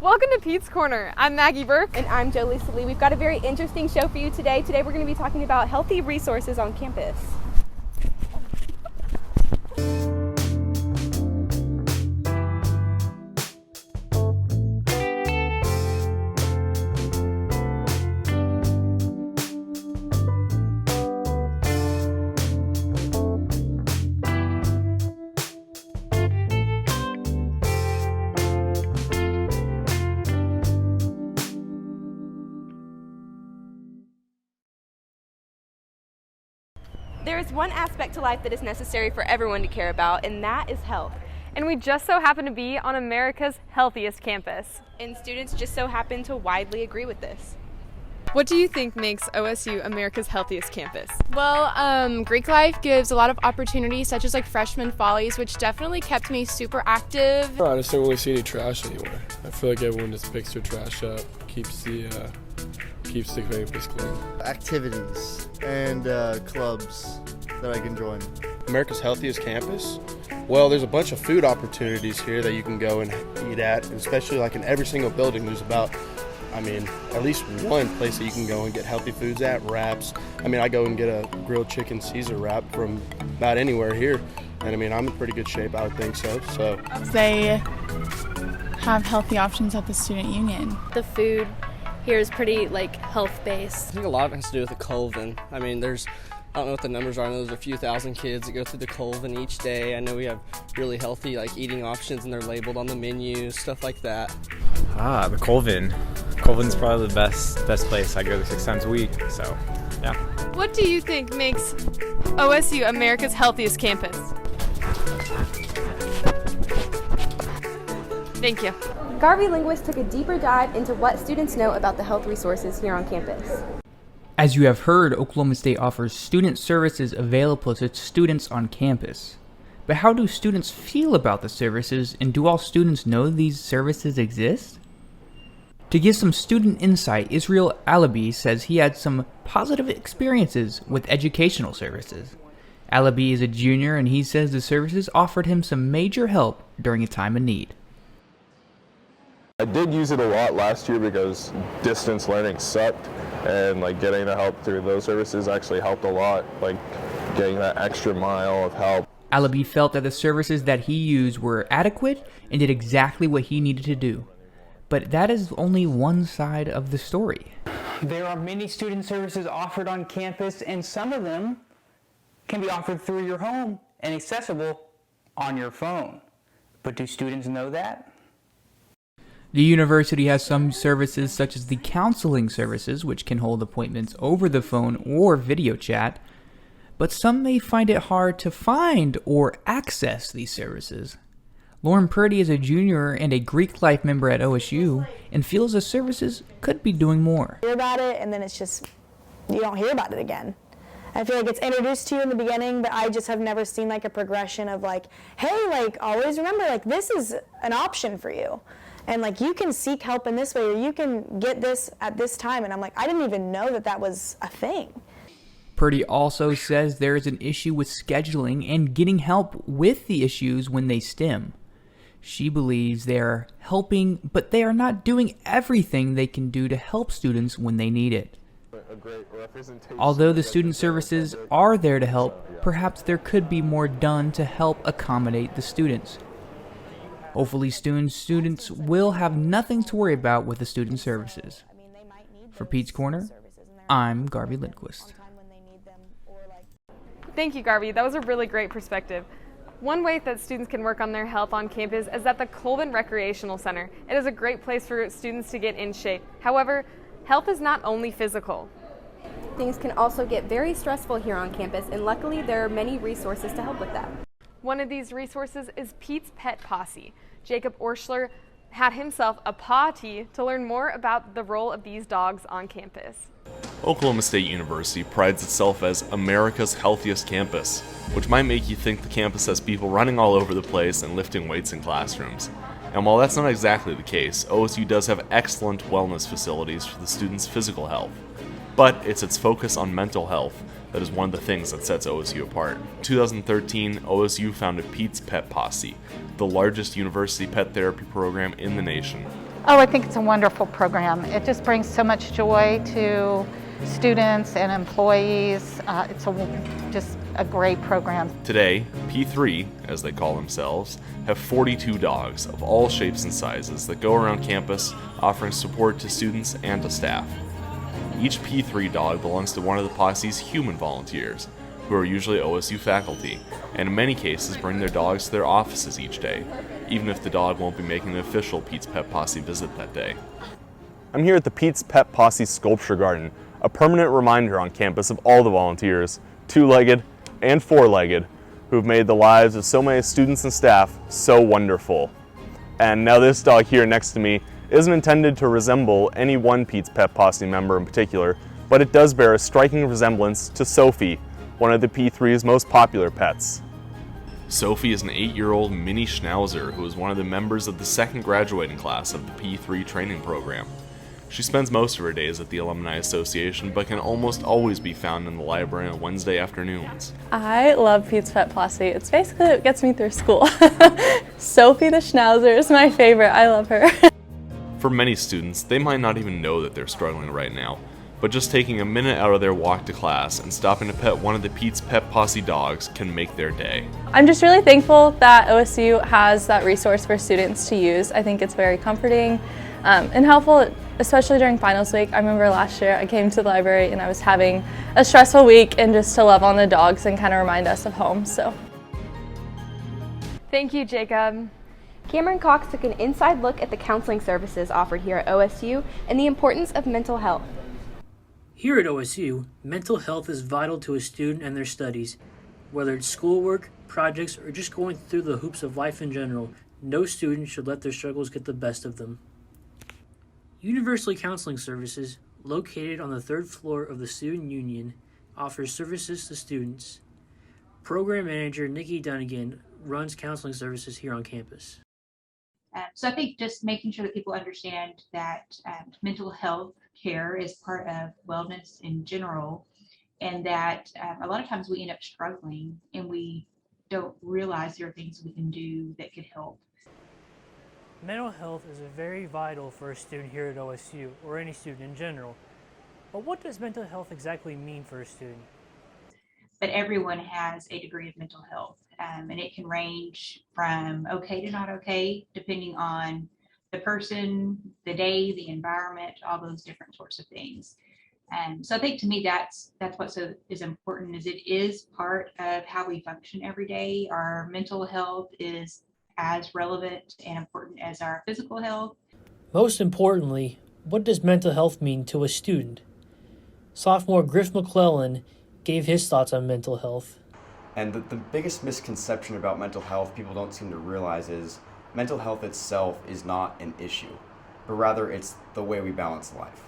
Welcome to Pete's Corner. I'm Maggie Burke. And I'm Jolie Lee. We've got a very interesting show for you today. Today we're going to be talking about healthy resources on campus. There is one aspect to life that is necessary for everyone to care about, and that is health. And we just so happen to be on America's healthiest campus. And students just so happen to widely agree with this. What do you think makes OSU America's healthiest campus? Well, Greek life gives a lot of opportunities, such as like freshman follies, which definitely kept me super active. I just don't really see any trash anywhere. I feel like everyone just picks their trash up, keeps the campus clean. Activities and clubs that I can join. America's healthiest campus? Well, there's a bunch of food opportunities here that you can go and eat at, and especially like in every single building there's at least one place that you can go and get healthy foods at, wraps. I go and get a grilled chicken Caesar wrap from about anywhere here, and I'm in pretty good shape, I would think so. They have healthy options at the student union. The food here is pretty health-based. I think a lot of it has to do with the Colvin. I don't know what the numbers are. I know there's a few thousand kids that go through the Colvin each day. I know we have really healthy eating options, and they're labeled on the menu, stuff like that. The Colvin. Colvin's probably the best place. I go there 6 times a week, so yeah. What do you think makes OSU America's healthiest campus? Thank you. Garvey Linguist took a deeper dive into what students know about the health resources here on campus. As you have heard, Oklahoma State offers student services available to students on campus. But how do students feel about the services, and do all students know these services exist? To give some student insight, Israel Alabi says he had some positive experiences with educational services. Alabi is a junior, and he says the services offered him some major help during a time of need. I did use it a lot last year because distance learning sucked, and getting the help through those services actually helped a lot, getting that extra mile of help. Alabi felt that the services that he used were adequate and did exactly what he needed to do. But that is only one side of the story. There are many student services offered on campus, and some of them can be offered through your home and accessible on your phone. But do students know that? The university has some services such as the counseling services, which can hold appointments over the phone or video chat, but some may find it hard to find or access these services. Lauren Purdy is a junior and a Greek life member at OSU and feels the services could be doing more. Hear about it, and then it's just, you don't hear about it again. I feel like it's introduced to you in the beginning, but I just have never seen a progression of hey, always remember, this is an option for you. And you can seek help in this way, or you can get this at this time. And I'm I didn't even know that was a thing. Purdy also says there is an issue with scheduling and getting help with the issues when they stem. She believes they are helping, but they are not doing everything they can do to help students when they need it. Although the student services are there to help, perhaps there could be more done to help accommodate the students. Hopefully students will have nothing to worry about with the student services. For Pete's Corner, I'm Garvey Lindquist. Thank you, Garvey. That was a really great perspective. One way that students can work on their health on campus is at the Colvin Recreational Center. It is a great place for students to get in shape. However, health is not only physical. Things can also get very stressful here on campus, and luckily there are many resources to help with that. One of these resources is Pete's Pet Posse. Jacob Orschler had himself a potty to learn more about the role of these dogs on campus. Oklahoma State University prides itself as America's healthiest campus, which might make you think the campus has people running all over the place and lifting weights in classrooms. And while that's not exactly the case, OSU does have excellent wellness facilities for the students' physical health. But it's its focus on mental health that is one of the things that sets OSU apart. In 2013, OSU founded Pete's Pet Posse, the largest university pet therapy program in the nation. Oh, I think it's a wonderful program. It just brings so much joy to students and employees. It's just a great program. Today, P3, as they call themselves, have 42 dogs of all shapes and sizes that go around campus offering support to students and to staff. Each P3 dog belongs to one of the posse's human volunteers, who are usually OSU faculty, and in many cases bring their dogs to their offices each day, even if the dog won't be making the official Pete's Pet Posse visit that day. I'm here at the Pete's Pet Posse Sculpture Garden, a permanent reminder on campus of all the volunteers, two-legged and four-legged, who've made the lives of so many students and staff so wonderful. And now this dog here next to me isn't intended to resemble any one Pete's Pet Posse member in particular, but it does bear a striking resemblance to Sophie, one of the P3's most popular pets. Sophie is an 8-year-old mini schnauzer who is one of the members of the second graduating class of the P3 training program. She spends most of her days at the Alumni Association, but can almost always be found in the library on Wednesday afternoons. I love Pete's Pet Posse. It's basically what gets me through school. Sophie the Schnauzer is my favorite. I love her. For many students, they might not even know that they're struggling right now, but just taking a minute out of their walk to class and stopping to pet one of the Pete's Pet Posse dogs can make their day. I'm just really thankful that OSU has that resource for students to use. I think it's very comforting and helpful, especially during finals week. I remember last year I came to the library and I was having a stressful week, and just to love on the dogs and kind of remind us of home. So, Thank you, Jacob. Cameron Cox took an inside look at the counseling services offered here at OSU and the importance of mental health. Here at OSU, mental health is vital to a student and their studies. Whether it's schoolwork, projects, or just going through the hoops of life in general, no student should let their struggles get the best of them. Universally Counseling Services, located on the 3rd floor of the Student Union, offers services to students. Program Manager Nikki Dunnigan runs counseling services here on campus. So I think just making sure that people understand that mental health care is part of wellness in general, and that a lot of times we end up struggling and we don't realize there are things we can do that could help. Mental health is very vital for a student here at OSU, or any student in general. But what does mental health exactly mean for a student? But everyone has a degree of mental health, and it can range from okay to not okay, depending on the person, the day, the environment, all those different sorts of things. So I think to me that's what is important, is it is part of how we function every day. Our mental health is as relevant and important as our physical health. Most importantly, what does mental health mean to a student? Sophomore Griff McClellan gave his thoughts on mental health. And the biggest misconception about mental health people don't seem to realize is mental health itself is not an issue, but rather it's the way we balance life.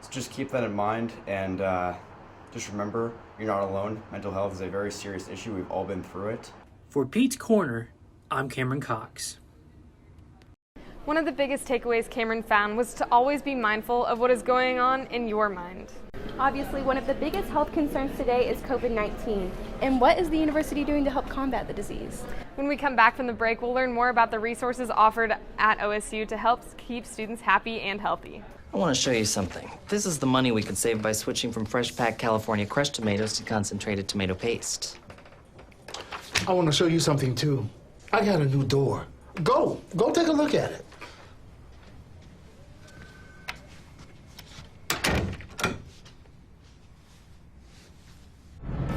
So just keep that in mind, and just remember, you're not alone. Mental health is a very serious issue. We've all been through it. For Pete's Corner, I'm Cameron Cox. One of the biggest takeaways Cameron found was to always be mindful of what is going on in your mind. Obviously, one of the biggest health concerns today is COVID-19. And what is the university doing to help combat the disease? When we come back from the break, we'll learn more about the resources offered at OSU to help keep students happy and healthy. I want to show you something. This is the money we could save by switching from fresh packed California crushed tomatoes to concentrated tomato paste. I want to show you something too. I got a new door. Go take a look at it.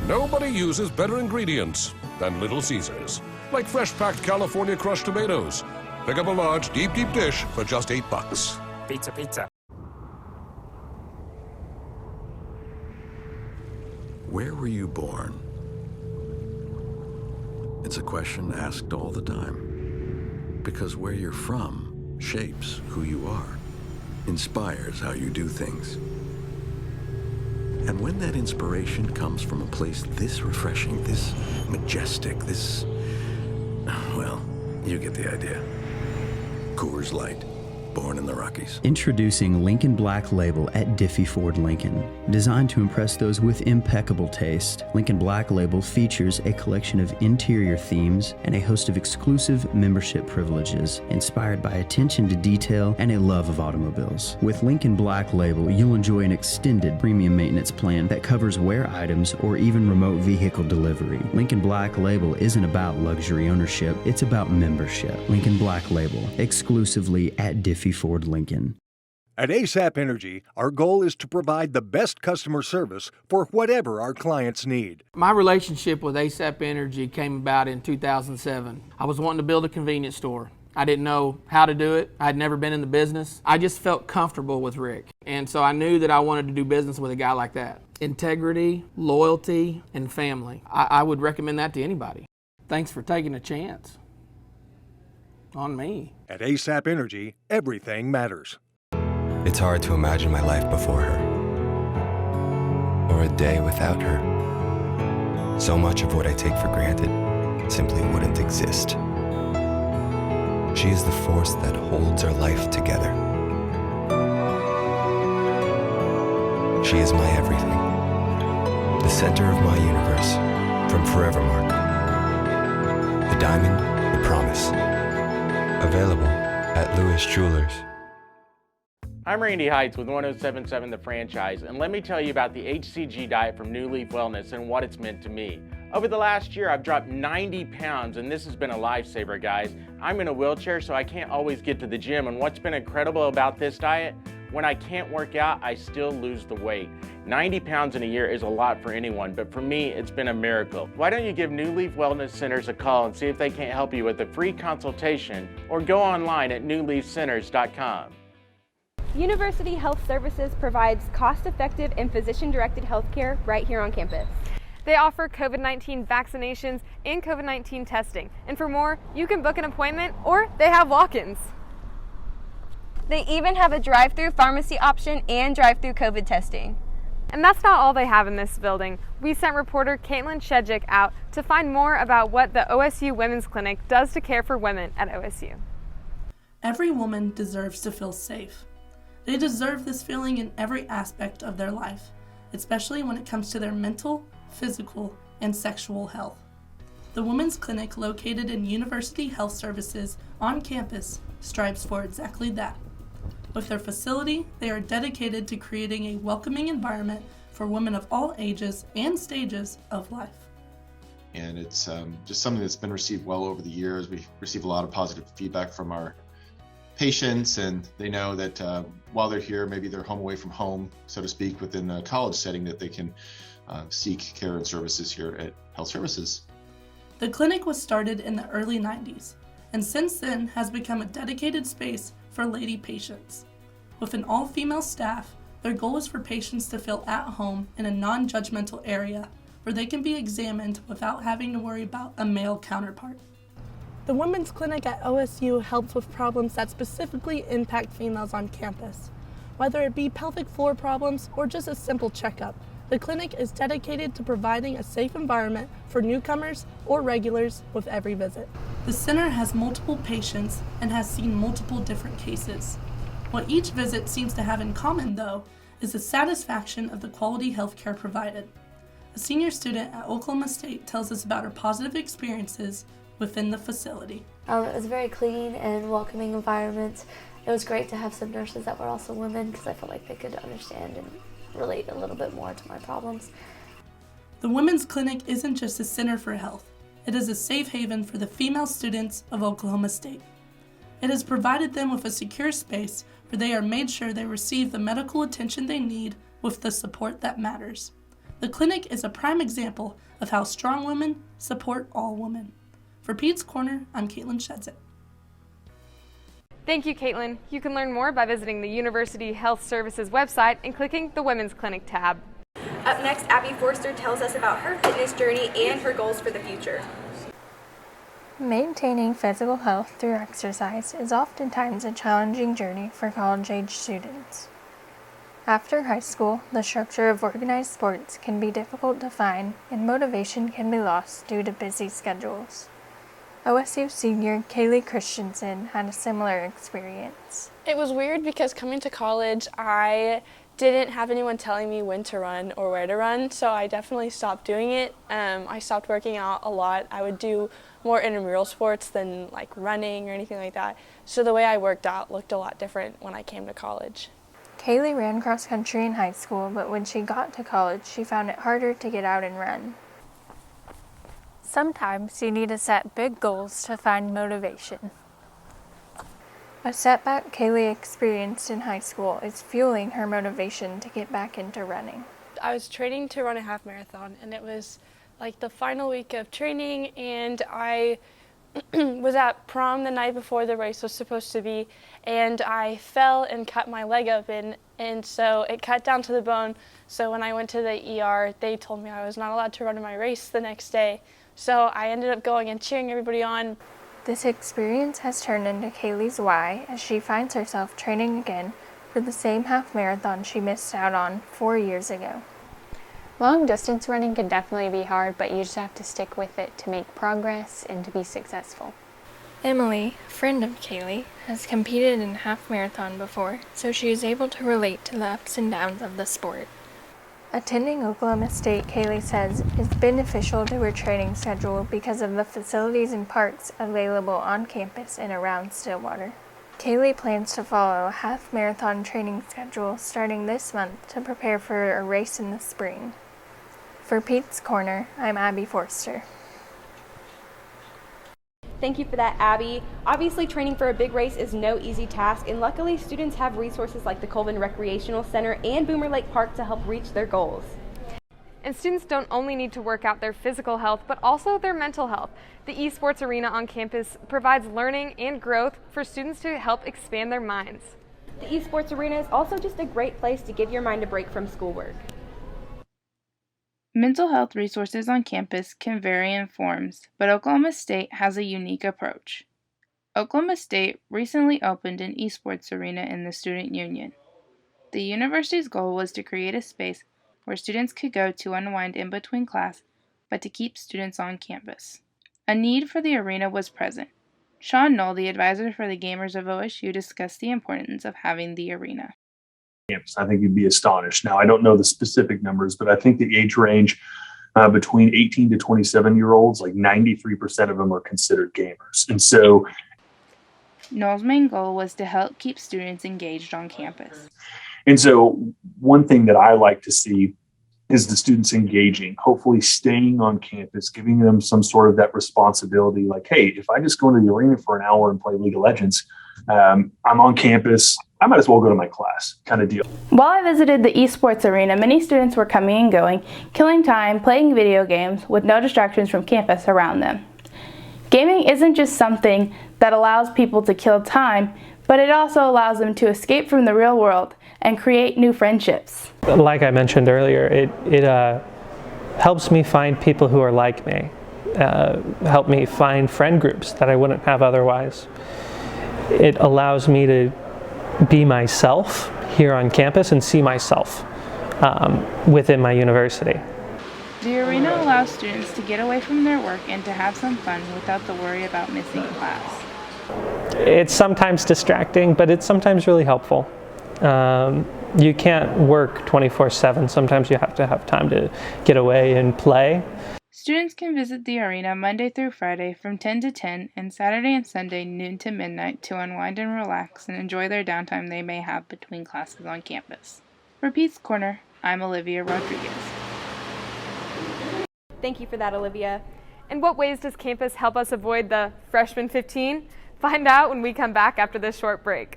Nobody uses better ingredients than Little Caesars, like fresh packed California crushed tomatoes. Pick up a large, deep dish for just $8. Pizza, pizza. Where were you born? It's a question asked all the time. Because where you're from shapes who you are, inspires how you do things. And when that inspiration comes from a place this refreshing, this majestic, this... well, you get the idea. Coors Light, born in the Rockies. Introducing Lincoln Black Label at Diffie Ford Lincoln. Designed to impress those with impeccable taste, Lincoln Black Label features a collection of interior themes and a host of exclusive membership privileges, inspired by attention to detail and a love of automobiles. With Lincoln Black Label, you'll enjoy an extended premium maintenance plan that covers wear items or even remote vehicle delivery. Lincoln Black Label isn't about luxury ownership, it's about membership. Lincoln Black Label, exclusively at Diffie Ford Lincoln. At ASAP Energy, our goal is to provide the best customer service for whatever our clients need. My relationship with ASAP Energy came about in 2007. I was wanting to build a convenience store. I didn't know how to do it. I'd never been in the business. I just felt comfortable with Rick. And so I knew that I wanted to do business with a guy like that. Integrity, loyalty, and family. I would recommend that to anybody. Thanks for taking a chance on me. At ASAP Energy, everything matters. It's hard to imagine my life before her, or a day without her. So much of what I take for granted simply wouldn't exist. She is the force that holds our life together. She is my everything, the center of my universe, from Forevermark. The diamond, the promise. Available at Lewis Jewelers. I'm Randy Heights with 1077 The Franchise, and let me tell you about the HCG diet from New Leaf Wellness and what it's meant to me. Over the last year, I've dropped 90 pounds, and this has been a lifesaver, guys. I'm in a wheelchair, so I can't always get to the gym, and what's been incredible about this diet, when I can't work out, I still lose the weight. 90 pounds in a year is a lot for anyone, but for me, it's been a miracle. Why don't you give New Leaf Wellness Centers a call and see if they can't help you with a free consultation, or go online at newleafcenters.com. University Health Services provides cost-effective and physician-directed healthcare right here on campus. They offer COVID-19 vaccinations and COVID-19 testing. And for more, you can book an appointment or they have walk-ins. They even have a drive-through pharmacy option and drive-through COVID testing. And that's not all they have in this building. We sent reporter Caitlin Shedjick out to find more about what the OSU Women's Clinic does to care for women at OSU. Every woman deserves to feel safe. They deserve this feeling in every aspect of their life, especially when it comes to their mental, physical, and sexual health. The Women's Clinic, located in University Health Services on campus, strives for exactly that. With their facility, they are dedicated to creating a welcoming environment for women of all ages and stages of life. And it's just something that's been received well over the years. We receive a lot of positive feedback from our patients, and they know that while they're here, maybe they're home away from home, so to speak, within a college setting, that they can seek care and services here at Health Services. The clinic was started in the early 90s, and since then has become a dedicated space for lady patients. With an all-female staff, their goal is for patients to feel at home in a non-judgmental area where they can be examined without having to worry about a male counterpart. The Women's Clinic at OSU helps with problems that specifically impact females on campus. Whether it be pelvic floor problems or just a simple checkup, the clinic is dedicated to providing a safe environment for newcomers or regulars with every visit. The center has multiple patients and has seen multiple different cases. What each visit seems to have in common, though, is the satisfaction of the quality health care provided. A senior student at Oklahoma State tells us about her positive experiences within the facility. It was a very clean and welcoming environment. It was great to have some nurses that were also women because I felt like they could understand and relate a little bit more to my problems. The Women's Clinic isn't just a center for health. It is a safe haven for the female students of Oklahoma State. It has provided them with a secure space where they are made sure they receive the medical attention they need with the support that matters. The clinic is a prime example of how strong women support all women. For PETES Corner, I'm Caitlin Shedzik. Thank you, Caitlin. You can learn more by visiting the University Health Services website and clicking the Women's Clinic tab. Up next, Abby Forster tells us about her fitness journey and her goals for the future. Maintaining physical health through exercise is oftentimes a challenging journey for college-age students. After high school, the structure of organized sports can be difficult to find and motivation can be lost due to busy schedules. OSU senior Kaylee Christensen had a similar experience. It was weird because coming to college, I didn't have anyone telling me when to run or where to run, so I definitely stopped doing it. I stopped working out a lot. I would do more intramural sports than like running or anything like that. So the way I worked out looked a lot different when I came to college. Kaylee ran cross country in high school, but when she got to college, she found it harder to get out and run. Sometimes you need to set big goals to find motivation. A setback Kaylee experienced in high school is fueling her motivation to get back into running. I was training to run a half marathon, and it was like the final week of training, and I was at prom the night before the race was supposed to be, and I fell and cut my leg open, and so it cut down to the bone. So when I went to the ER, they told me I was not allowed to run in my race the next day. So I ended up going and cheering everybody on. This experience has turned into Kaylee's why as she finds herself training again for the same half marathon she missed out on 4 years ago. Long distance running can definitely be hard, but you just have to stick with it to make progress and to be successful. Emily, a friend of Kaylee, has competed in a half marathon before, so she is able to relate to the ups and downs of the sport. Attending Oklahoma State, Kaylee says, is beneficial to her training schedule because of the facilities and parks available on campus and around Stillwater. Kaylee plans to follow a half marathon training schedule starting this month to prepare for a race in the spring. For PETES Corner, I'm Abby Forster. Thank you for that, Abby. Obviously, training for a big race is no easy task, and luckily students have resources like the Colvin Recreational Center and Boomer Lake Park to help reach their goals. And students don't only need to work out their physical health, but also their mental health. The esports arena on campus provides learning and growth for students to help expand their minds. The esports arena is also just a great place to give your mind a break from schoolwork. Mental health resources on campus can vary in forms, but Oklahoma State has a unique approach. Oklahoma State recently opened an esports arena in the student union. The university's goal was to create a space where students could go to unwind in between class, but to keep students on campus. A need for the arena was present. Sean Knoll, the advisor for the Gamers of OSU, discussed the importance of having the arena. I think you'd be astonished. Now, I don't know the specific numbers, but I think the age range between 18 to 27-year-olds, like 93% of them are considered gamers. And so Knoll's main goal was to help keep students engaged on campus. And so one thing that I like to see is the students engaging, hopefully staying on campus, giving them some sort of that responsibility. Like, hey, if I just go into the arena for an hour and play League of Legends, I'm on campus, I might as well go to my class kind of deal. While I visited the esports arena, many students were coming and going, killing time, playing video games with no distractions from campus around them. Gaming isn't just something that allows people to kill time, but it also allows them to escape from the real world and create new friendships. Like I mentioned earlier, it helps me find people who are like me, help me find friend groups that I wouldn't have otherwise. It allows me to be myself here on campus and see myself within my university. The arena allows students to get away from their work and to have some fun without the worry about missing class. It's sometimes distracting, but it's sometimes really helpful. You can't work 24/7. Sometimes you have to have time to get away and play. Students can visit the arena Monday through Friday from 10 to 10 and Saturday and Sunday noon to midnight to unwind and relax and enjoy their downtime they may have between classes on campus. For PETES Corner, I'm Olivia Rodriguez. Thank you for that, Olivia. In what ways does campus help us avoid the freshman 15? Find out when we come back after this short break.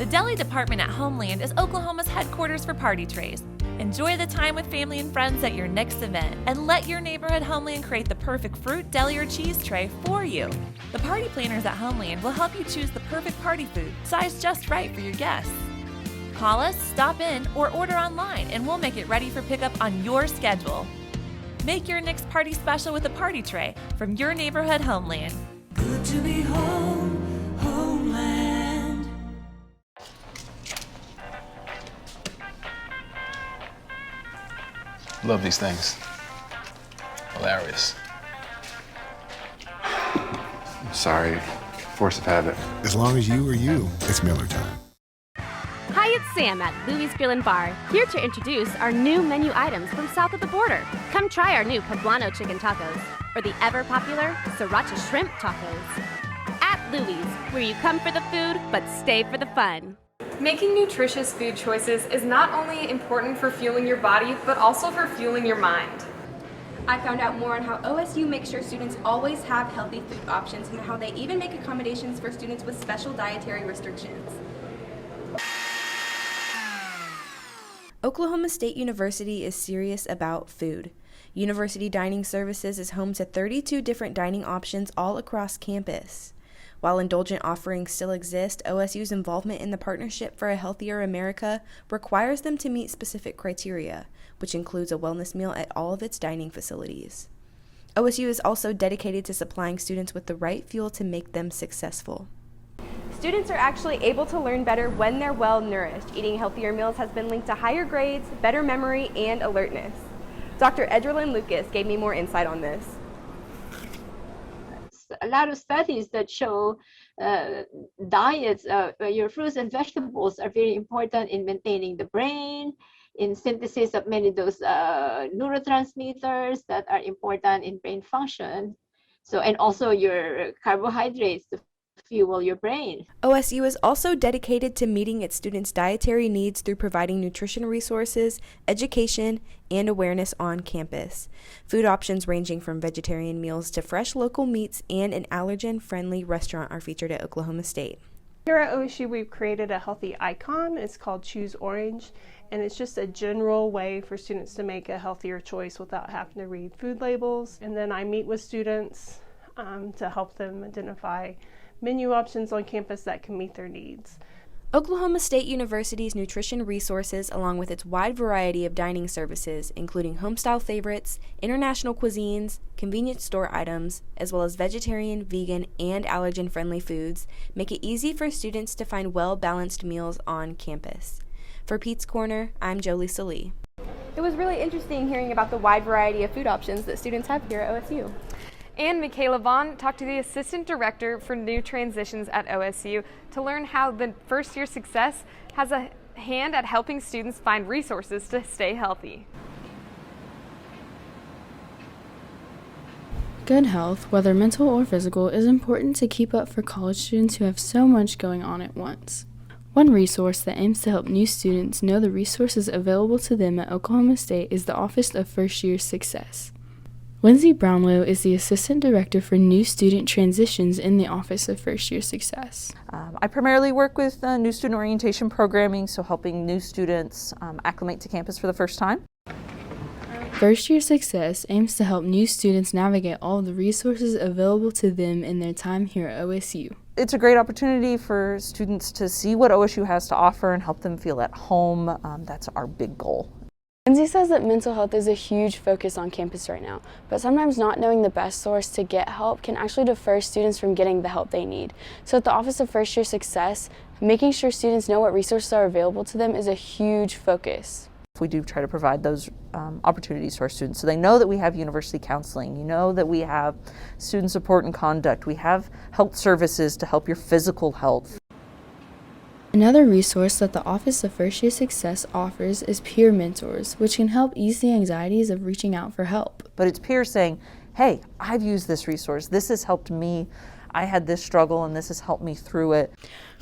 The deli department at Homeland is Oklahoma's headquarters for party trays. Enjoy the time with family and friends at your next event, and let your neighborhood Homeland create the perfect fruit, deli, or cheese tray for you. The party planners at Homeland will help you choose the perfect party food, sized just right for your guests. Call us, stop in, or order online, and we'll make it ready for pickup on your schedule. Make your next party special with a party tray from your neighborhood Homeland. Good to be home, Homeland. Love these things. Hilarious. Sorry, force of habit. As long as you are you, it's Miller time. Hi, it's Sam at Louie's Grill and Bar, here to introduce our new menu items from south of the border. Come try our new poblano chicken tacos, or the ever-popular sriracha shrimp tacos. At Louie's, where you come for the food, but stay for the fun. Making nutritious food choices is not only important for fueling your body, but also for fueling your mind. I found out more on how OSU makes sure students always have healthy food options and how they even make accommodations for students with special dietary restrictions. Oklahoma State University is serious about food. University Dining Services is home to 32 different dining options all across campus. While indulgent offerings still exist, OSU's involvement in the Partnership for a Healthier America requires them to meet specific criteria, which includes a wellness meal at all of its dining facilities. OSU is also dedicated to supplying students with the right fuel to make them successful. Students are actually able to learn better when they're well nourished. Eating healthier meals has been linked to higher grades, better memory, and alertness. Dr. Edgerlyn Lucas gave me more insight on this. A lot of studies that show diets, your fruits and vegetables are very important in maintaining the brain, in synthesis of many of those neurotransmitters that are important in brain function. So, and also your carbohydrates to fuel your brain. OSU is also dedicated to meeting its students' dietary needs through providing nutrition resources, education, and awareness on campus. Food options ranging from vegetarian meals to fresh local meats and an allergen-friendly restaurant are featured at Oklahoma State. Here at OSU, we've created a healthy icon. It's called Choose Orange, and it's just a general way for students to make a healthier choice without having to read food labels. And then I meet with students to help them identify menu options on campus that can meet their needs. Oklahoma State University's nutrition resources, along with its wide variety of dining services, including homestyle favorites, international cuisines, convenience store items, as well as vegetarian, vegan, and allergen-friendly foods, make it easy for students to find well-balanced meals on campus. For Pete's Corner, I'm Jolie Salee. It was really interesting hearing about the wide variety of food options that students have here at OSU. And Michaela Vaughn talked to the Assistant Director for New Transitions at OSU to learn how the first-year success has a hand at helping students find resources to stay healthy. Good health, whether mental or physical, is important to keep up for college students who have so much going on at once. One resource that aims to help new students know the resources available to them at Oklahoma State is the Office of First-Year Success. Lindsay Brownlow is the Assistant Director for New Student Transitions in the Office of First Year Success. I primarily work with new student orientation programming, so helping new students acclimate to campus for the first time. First Year Success aims to help new students navigate all of the resources available to them in their time here at OSU. It's a great opportunity for students to see what OSU has to offer and help them feel at home. That's our big goal. Lindsay says that mental health is a huge focus on campus right now, but sometimes not knowing the best source to get help can actually deter students from getting the help they need. So at the Office of First Year Success, making sure students know what resources are available to them is a huge focus. We do try to provide those opportunities to our students so they know that we have university counseling, you know that we have student support and conduct, we have health services to help your physical health. Another resource that the Office of First Year Success offers is peer mentors, which can help ease the anxieties of reaching out for help. But it's peers saying, hey, I've used this resource, this has helped me, I had this struggle and this has helped me through it.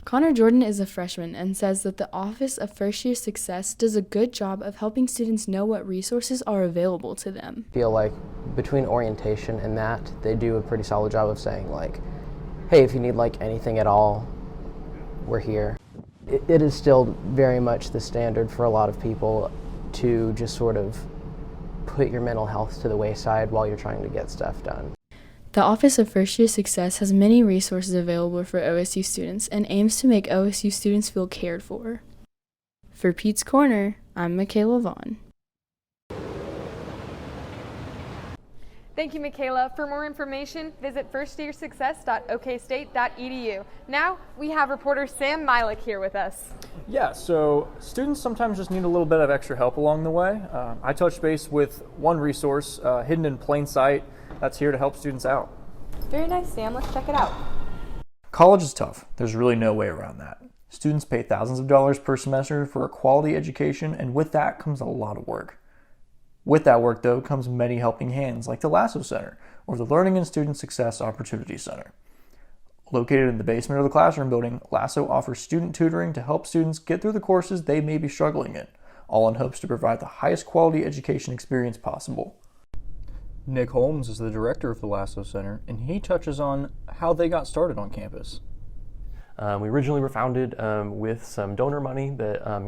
Connor Jordan is a freshman and says that the Office of First Year Success does a good job of helping students know what resources are available to them. I feel like between orientation and that, they do a pretty solid job of saying like, hey, if you need like anything at all, we're here. it is still very much the standard for a lot of people to just sort of put your mental health to the wayside while you're trying to get stuff done. The Office of First Year Success has many resources available for OSU students and aims to make OSU students feel cared for. For PETES Corner, I'm Michaela Vaughn. Thank you, Michaela. For more information, visit firstyearsuccess.okstate.edu. Now, we have reporter Sam Milik here with us. Yeah, so students sometimes just need a little bit of extra help along the way. I touched base with one resource hidden in plain sight that's here to help students out. Very nice, Sam. Let's check it out. College is tough. There's really no way around that. Students pay thousands of dollars per semester for a quality education, and with that comes a lot of work. With that work, though, comes many helping hands like the Lasso Center or the Learning and Student Success Opportunity Center. Located in the basement of the classroom building, Lasso offers student tutoring to help students get through the courses they may be struggling in, all in hopes to provide the highest quality education experience possible. Nick Holmes is the director of the Lasso Center, and he touches on how they got started on campus. We originally were founded with some donor money that a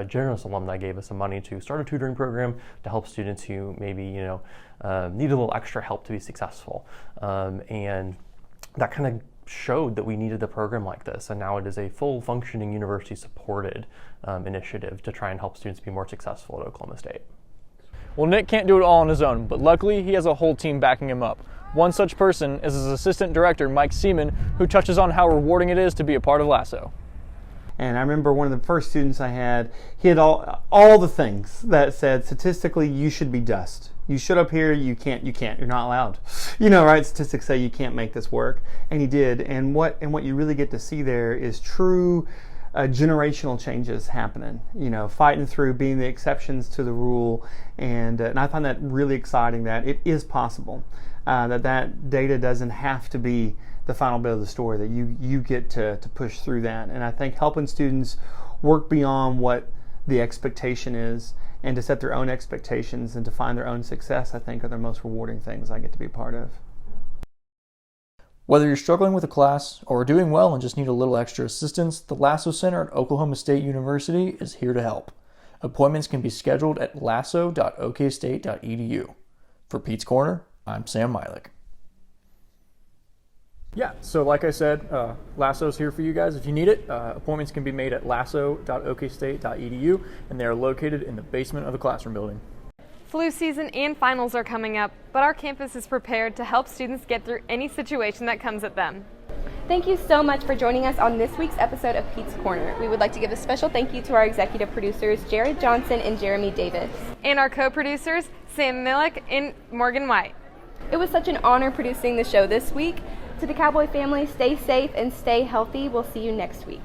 generous alumni gave us some money to start a tutoring program to help students who maybe need a little extra help to be successful, and that kind of showed that we needed a program like this, and now it is a full functioning university supported initiative to try and help students be more successful at Oklahoma State. Well, Nick can't do it all on his own, but luckily he has a whole team backing him up. One such person is his assistant director, Mike Seaman, who touches on how rewarding it is to be a part of Lasso. And I remember one of the first students I had, he had all the things that said statistically you should be dust. You should up here, you can't, you're not allowed. Right? Statistics say you can't make this work. And he did. And what you really get to see there is true generational changes happening, fighting through, being the exceptions to the rule. And I find that really exciting that it is possible. That data doesn't have to be the final bit of the story, that you get to push through that. And I think helping students work beyond what the expectation is and to set their own expectations and to find their own success, I think are the most rewarding things I get to be part of. Whether you're struggling with a class or are doing well and just need a little extra assistance, the Lasso Center at Oklahoma State University is here to help. Appointments can be scheduled at lasso.okstate.edu. For PETES Corner, I'm Sam Milik. Yeah, so like I said, Lasso's here for you guys if you need it. Appointments can be made at lasso.okstate.edu, and they are located in the basement of the classroom building. Flu season and finals are coming up, but our campus is prepared to help students get through any situation that comes at them. Thank you so much for joining us on this week's episode of PETES Corner. We would like to give a special thank you to our executive producers, Jared Johnson and Jeremy Davis. And our co-producers, Sam Milik and Morgan White. It was such an honor producing the show this week. To the Cowboy family, stay safe and stay healthy. We'll see you next week.